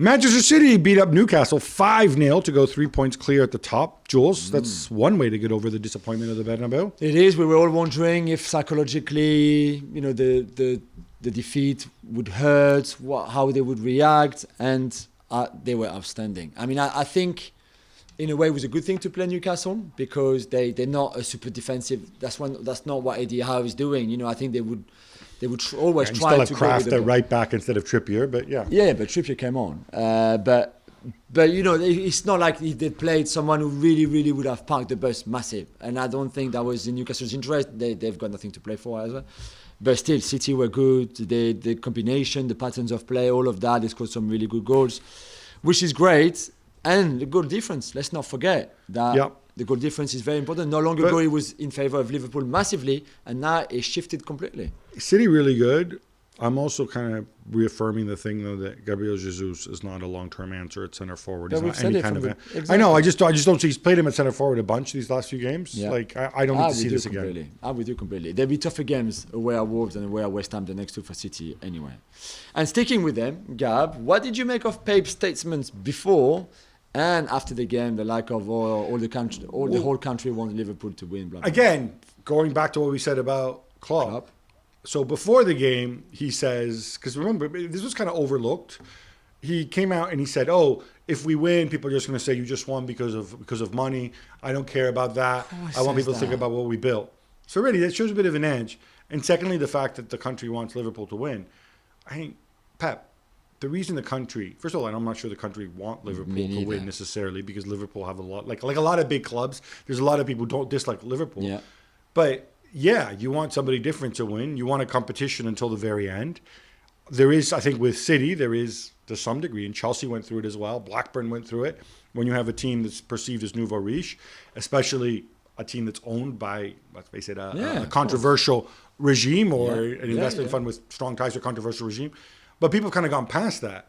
Manchester City beat up Newcastle 5-0 to go 3 points clear at the top. Jules, that's one way to get over the disappointment of the Bernabeu. It is. We were all wondering if psychologically, the defeat would hurt, how they would react, and they were outstanding. I mean, I think in a way it was a good thing to play Newcastle because they're not a super defensive. That's not what Eddie Howe is doing. I think they would always try to still have Kraft at right back instead of Trippier, but yeah. Yeah, but Trippier came on. But it's not like if they played someone who really, really would have parked the bus massive. And I don't think that was in Newcastle's interest. They've got nothing to play for as well. But still, City were good. The combination, the patterns of play, all of that. They scored some really good goals, which is great. And the goal difference, let's not forget that the goal difference is very important. No longer ago, it was in favour of Liverpool massively, and now it shifted completely. City really good. I'm also kind of reaffirming the thing, though, that Gabriel Jesus is not a long-term answer at centre forward. He's not any kind of exactly. I know. I just don't see. He's played him at centre forward a bunch these last few games. Yeah. I don't need to see this again. I'm with you completely. There'll be tougher games away at Wolves and away at West Ham, the next two for City anyway. And sticking with them, Gab, what did you make of Pep's statements before and after the game? The lack of the whole country wants Liverpool to win. Blah, blah. Again, going back to what we said about Klopp. So before the game, he says, because remember, this was kind of overlooked. He came out and he said, if we win, people are just going to say you just won because of money. I don't care about that. I want people to think about what we built. So really, that shows a bit of an edge. And secondly, the fact that the country wants Liverpool to win. I think, Pep, the reason the country, first of all, I'm not sure the country want Liverpool to win necessarily because Liverpool have a lot, like a lot of big clubs, there's a lot of people who don't dislike Liverpool. Yeah. But yeah, you want somebody different to win. You want a competition until the very end. There is, I think, with City, there is to some degree, and Chelsea went through it as well. Blackburn went through it. When you have a team that's perceived as nouveau riche, especially a team that's owned by, let's face it, a controversial regime or an investment fund with strong ties to a controversial regime. But people have kind of gone past that.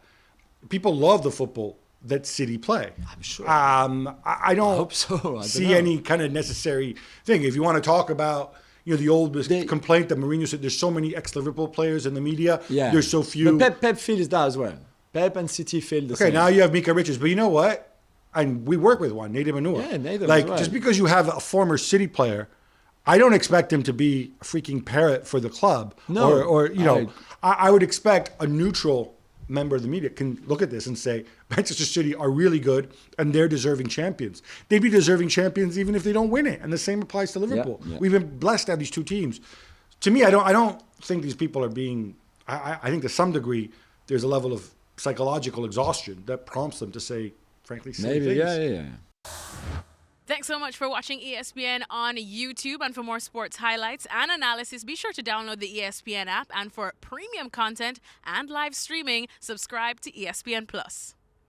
People love the football that City play. I'm sure. I don't hope so. I don't see know. any kind of necessary thing. If you want to talk about the old complaint that Mourinho said, there's so many ex-Liverpool players in the media. Yeah. There's so few. But Pep feels that as well. Pep and City feel the same. Okay, now you have Mika Richards. But you know what? And we work with one, Nathan Manua. Yeah, Nathan as well. Just because you have a former City player, I don't expect him to be a freaking parrot for the club. No. I would expect a neutral member of the media can look at this and say, Manchester City are really good and they're deserving champions. They'd be deserving champions even if they don't win it. And the same applies to Liverpool. Yeah. We've been blessed to have these two teams. To me, I don't think these people are being, I think to some degree, there's a level of psychological exhaustion that prompts them to say, frankly, silly things. Yeah. Thanks so much for watching ESPN on YouTube. And for more sports highlights and analysis, be sure to download the ESPN app. And for premium content and live streaming, subscribe to ESPN Plus.